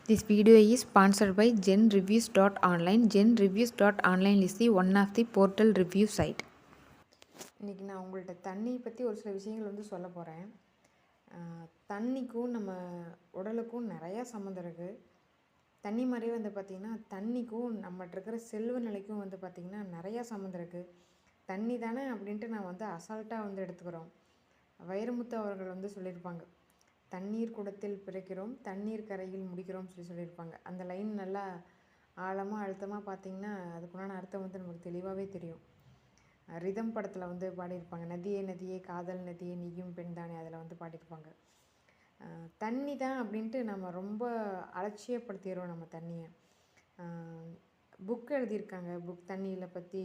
This video is sponsored by GenReviews.online. GenReviews.online is the one of the portal review site. இன்றைக்கி நான் உங்கள்கிட்ட தண்ணி பற்றி ஒரு சில விஷயங்கள் சொல்ல போகிறேன். தண்ணிக்கும் நம்ம உடலுக்கும் நிறையா சம்மந்தம் இருக்குது. தண்ணி மாதிரியே பார்த்திங்கன்னா தண்ணிக்கும் நம்மகிட்ட இருக்கிற செல்வ நிலைக்கும் பார்த்திங்கன்னா நிறையா சம்மந்தம் இருக்குது. தண்ணி தானே அப்படின்ட்டு நான் அசால்ட்டாக எடுத்துக்கிறோம். வைரமுத்து அவர்கள் சொல்லியிருப்பாங்க, தண்ணீர் குடத்தில் பிறக்கிறோம், தண்ணீர் கரையில் முடிக்கிறோம் சொல்லியிருப்பாங்க. அந்த லைன் நல்லா ஆழமாக அழுத்தமாக பார்த்திங்கன்னா அதுக்குண்டான அர்த்தம் நமக்கு தெளிவாகவே தெரியும். ரிதம் படத்தில் பாடியிருப்பாங்க, நதியே நதியே காதல் நதியே நீயும் பெண் தானே, அதில் பாடியிருப்பாங்க. தண்ணி தான் அப்படின்ட்டு நம்ம ரொம்ப அலட்சியப்படுத்திடுறோம் நம்ம தண்ணியை. புக் எழுதியிருக்காங்க, தண்ணியில் பற்றி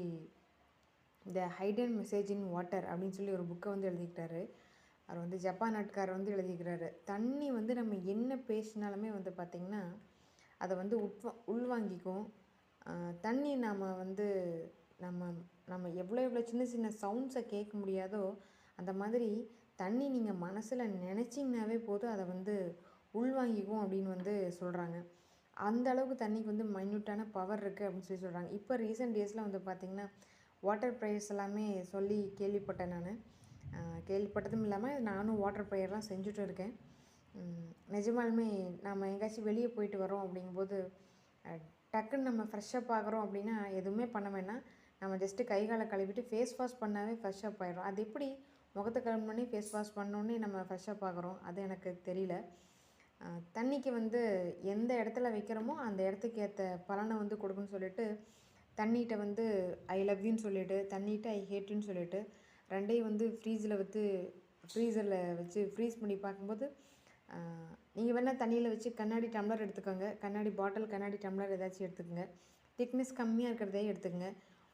த ஹைடன் மெசேஜ் இன் வாட்டர் அப்படின்னு சொல்லி ஒரு புக்கை எழுதிக்கிட்டாரு. அவர் ஜப்பான் நாட்டுக்காரர் எழுதிக்கிறாரு. தண்ணி நம்ம என்ன பேசினாலுமே பார்த்திங்கன்னா அதை உள்வாங்கிக்கும். தண்ணி நாம் நம்ம நம்ம எவ்வளோ எவ்வளோ சின்ன சின்ன சவுண்ட்ஸை கேட்க முடியாதோ அந்த மாதிரி தண்ணி நீங்கள் மனசில் நினச்சிங்கனாவே போதும், அதை உள்வாங்கிக்கும் அப்படின்னு சொல்கிறாங்க. அந்த அளவுக்கு தண்ணிக்கு மைன்யூட்டான பவர் இருக்குது அப்படின்னு சொல்கிறாங்க. இப்போ ரீசெண்ட் டேஸில் பார்த்திங்கன்னா வாட்டர் ப்ரைஸ் எல்லாமே சொல்லி கேள்விப்பட்டேன். நான் கேள்விப்பட்டதும் இல்லாமல் நானும் வாட்டர் ப்ரேயர்லாம் செஞ்சுட்டும் இருக்கேன். நிஜமாலுமே நம்ம எங்கேயாச்சும் வெளியே போயிட்டு வரோம் அப்படிங்கும்போது டக்குன்னு நம்ம ஃப்ரெஷ்ஷப் ஆகிறோம் அப்படின்னா எதுவுமே பண்ண வேணாம், நம்ம ஜஸ்ட்டு கை காலை கழுவிட்டு ஃபேஸ் வாஷ் பண்ணாவே ஃப்ரெஷ்ஷப் ஆகிடும். அது எப்படி முகத்தை கழுவினோடனே ஃபேஸ் வாஷ் பண்ணோடனே நம்ம ஃப்ரெஷ்ஷப் ஆகிறோம், அது எனக்கு தெரியல. தண்ணிக்கு எந்த இடத்துல வைக்கிறோமோ அந்த இடத்துக்கு ஏற்ற பலனை கொடுக்குன்னு சொல்லிட்டு தண்ணிகிட்ட ஐ லவ் யூன்னு சொல்லிவிட்டு தண்ணிகிட்ட ஐ ஹேட்டுன்னு சொல்லிவிட்டு ரெண்டையும் ஃப்ரீசரில் வச்சு ஃப்ரீஸ் பண்ணி பார்க்கும்போது நீங்கள் வேணால் தண்ணியில் வச்சு கண்ணாடி டம்ளர் எடுத்துக்கோங்க, கண்ணாடி பாட்டில் கண்ணாடி டம்ளர் ஏதாச்சும் எடுத்துக்கோங்க, திக்னஸ் கம்மியாக இருக்கிறதே எடுத்துக்கோங்க.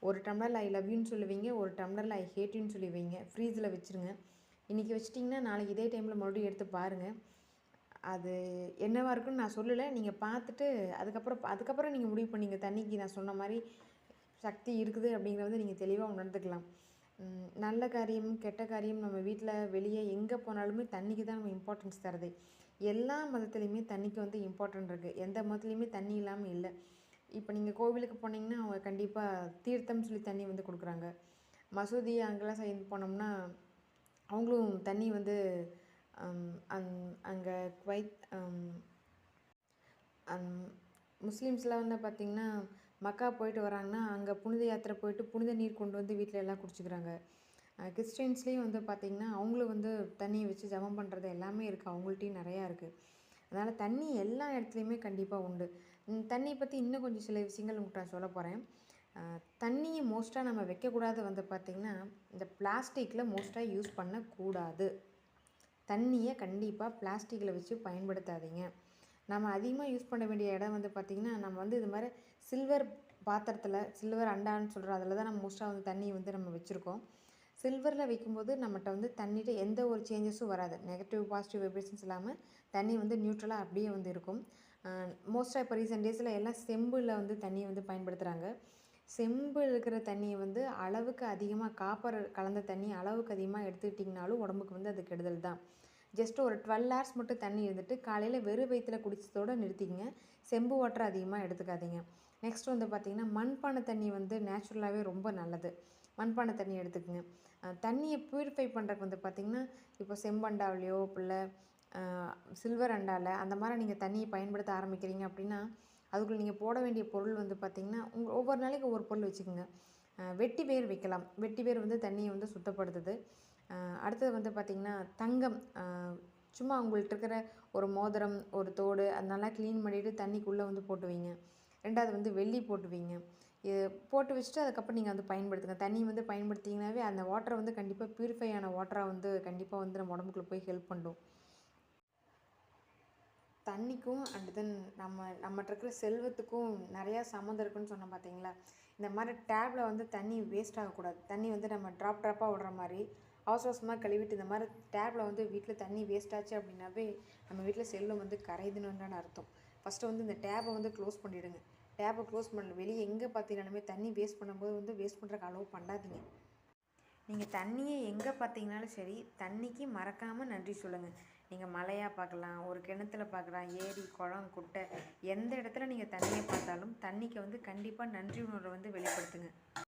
ஒரு டம்ளரில் ஐ லவ் யூன்னு சொல்லுவீங்க, ஒரு டம்ளரில் ஐ ஹேட்யூன்னு சொல்லுவீங்க. ஃப்ரீஸில் வச்சுருங்க. இன்றைக்கி வச்சிட்டிங்கன்னா நாளைக்கு இதே டைமில் மறுபடியும் எடுத்து பாருங்கள். அது என்னவாக இருக்குன்னு நான் சொல்லலை, நீங்கள் பார்த்துட்டு அதுக்கப்புறம் நீங்கள் முடிவு பண்ணிங்க தண்ணிக்கு நான் சொன்ன மாதிரி சக்தி இருக்குது அப்படிங்கிறத நீங்கள் தெளிவாக உணர்ந்துக்கலாம். நல்ல காரியம் கெட்ட காரியம் நம்ம வீட்டில் வெளியே எங்கே போனாலுமே தண்ணிக்கு தான் நம்ம இம்பார்ட்டன்ஸ் தரது. எல்லா மதத்துலேயுமே தண்ணிக்கு இம்பார்ட்டன்ட் இருக்குது. எந்த மதத்துலேயுமே தண்ணி இல்லாமல் இல்லை. இப்போ நீங்கள் கோவிலுக்கு போனீங்கன்னா அவங்க கண்டிப்பாக தீர்த்தம்னு சொல்லி தண்ணி கொடுக்குறாங்க. மசூதி அங்கெல்லாம் சைடு போனோம்னா அவங்களும் தண்ணி அங்கே குவைத் முஸ்லீம்ஸ்லாம் பார்த்திங்கன்னா மக்கா போயிட்டு வராங்கன்னா அங்கே புனித யாத்திரை போயிட்டு புனித நீர் கொண்டு வீட்டில் எல்லாம் குடிச்சிக்கிறாங்க. கிறிஸ்டின்ஸ்லேயும் பார்த்திங்கன்னா அவங்களும் தண்ணியை வச்சு ஜபம் பண்ணுறது எல்லாமே இருக்குது, அவங்கள்ட்டையும் நிறையா இருக்குது. அதனால் தண்ணி எல்லா இடத்துலையுமே கண்டிப்பாக உண்டு. தண்ணியை பற்றி இன்னும் கொஞ்சம் சில விஷயங்கள் உங்களுக்கு நான் சொல்ல போகிறேன். தண்ணியை மோஸ்ட்டாக நம்ம வைக்கக்கூடாது பார்த்திங்கன்னா இந்த பிளாஸ்டிக்கில் மோஸ்ட்டாக யூஸ் பண்ணக்கூடாது. தண்ணியை கண்டிப்பாக பிளாஸ்டிக்கில் வச்சு பயன்படுத்தாதீங்க. நம்ம அதிகமாக யூஸ் பண்ண வேண்டிய இடம் பார்த்திங்கன்னா நம்ம இது மாதிரி சில்வர் பாத்திரத்தில், சில்வர் அண்டான்னு சொல்கிறோம், அதில் தான் நம்ம மோஸ்ட்டாக தண்ணி நம்ம வச்சுருக்கோம். சில்வரில் வைக்கும்போது நம்மகிட்ட தண்ணிகிட்ட எந்த ஒரு சேஞ்சஸும் வராது. நெகட்டிவ் பாசிட்டிவ் வைப்ரேஷன்ஸ் இல்லாமல் தண்ணி நியூட்ரலாக அப்படியே இருக்கும். மோஸ்ட்டாக இப்போ ரீசெண்ட் டேஸில் எல்லாம் செம்பில் தண்ணியை பயன்படுத்துகிறாங்க. செம்பு இருக்கிற தண்ணியை அளவுக்கு அதிகமாக காப்பர் கலந்த தண்ணி அளவுக்கு அதிகமாக எடுத்துக்கிட்டிங்கனாலும் உடம்புக்கு அது கெடுதல் தான். ஜஸ்ட் ஒரு 12 hours மட்டும் தண்ணி இருந்துட்டு காலையில் வெறும் வயிற்றில் குடிச்சதோடு நிறுத்திக்கங்க. செம்பு வாட்டர் அதிகமாக எடுத்துக்காதீங்க. நெக்ஸ்ட் பார்த்திங்கன்னா மண்பானை தண்ணி நேச்சுரலாகவே ரொம்ப நல்லது. மண்பானை தண்ணி எடுத்துக்கங்க. தண்ணியை ப்யூரிஃபை பண்ணுறதுக்கு பார்த்திங்கன்னா இப்போ செம்பண்டாவிலையோ இல்லை சில்வர் அண்டாவில் அந்த மாதிரி நீங்கள் தண்ணியை பயன்படுத்த ஆரம்பிக்கிறீங்க அப்படின்னா அதுக்குள்ளே நீங்கள் போட வேண்டிய பொருள் பார்த்திங்கன்னா ஒவ்வொரு நாளைக்கு ஒவ்வொரு பொருள் வச்சுக்கோங்க. வெட்டி வேர் வைக்கலாம். வெட்டி வேர் தண்ணியை சுத்தப்படுத்துது. அடுத்தது பார்த்திங்கன்னா தங்கம், சும்மா உங்கள்கிட்ட இருக்கிற ஒரு மோதிரம் ஒரு தோடு அது நல்லா க்ளீன் பண்ணிவிட்டு தண்ணிக்குள்ளே போட்டு வைங்க. ரெண்டாவது வெள்ளி போட்டு வைங்க. இது போட்டு வச்சுட்டு அதுக்கப்புறம் நீங்கள் பயன்படுத்துங்க. தண்ணி பயன்படுத்திங்கனாவே அந்த வாட்டரை கண்டிப்பாக ப்யூரிஃபை ஆன வாட்டராக கண்டிப்பாக நம்ம உடம்புக்குள்ளே போய் ஹெல்ப் பண்ணும். தண்ணிக்கும் அண்ட் தென் நம்மகிட்ட இருக்கிற செல்வத்துக்கும் நிறையா சம்மந்தம் இருக்குன்னு சொன்னோம் பார்த்தீங்களா. இந்த மாதிரி டேப்பில் தண்ணி வேஸ்ட் ஆகக்கூடாது. தண்ணி நம்ம ட்ராப்பாக விடுற மாதிரி அவசர அவசரமாக கழுவிட்டு இந்த மாதிரி டேப்பில் வீட்டில் தண்ணி வேஸ்ட் ஆச்சு அப்படின்னாவே நம்ம வீட்டில் செல்வம் கரையுதுன்னு அர்த்தம். ஃபஸ்ட்டு இந்த டேப்பை க்ளோஸ் பண்ணிவிடுங்க. டேப்பை க்ளோஸ் பண்ணல வெளியே எங்கே பார்த்தீங்கன்னாலுமே தண்ணி வேஸ்ட் பண்ணும்போது வேஸ்ட் பண்ணுறக்கு அளவு பண்ணாதீங்க. நீங்கள் தண்ணியை எங்கே பார்த்தீங்கனாலும் சரி தண்ணிக்கு மறக்காமல் நன்றி சொல்லுங்கள். நீங்கள் மலையாக பார்க்கலாம், ஒரு கிணத்துல பார்க்கலாம், ஏரி, குளம், குட்டை, எந்த இடத்துல நீங்கள் தண்ணியை பார்த்தாலும் தண்ணிக்கு வந்து கண்டிப்பாக நன்றி உணர்வை வந்து வெளிப்படுத்துங்க.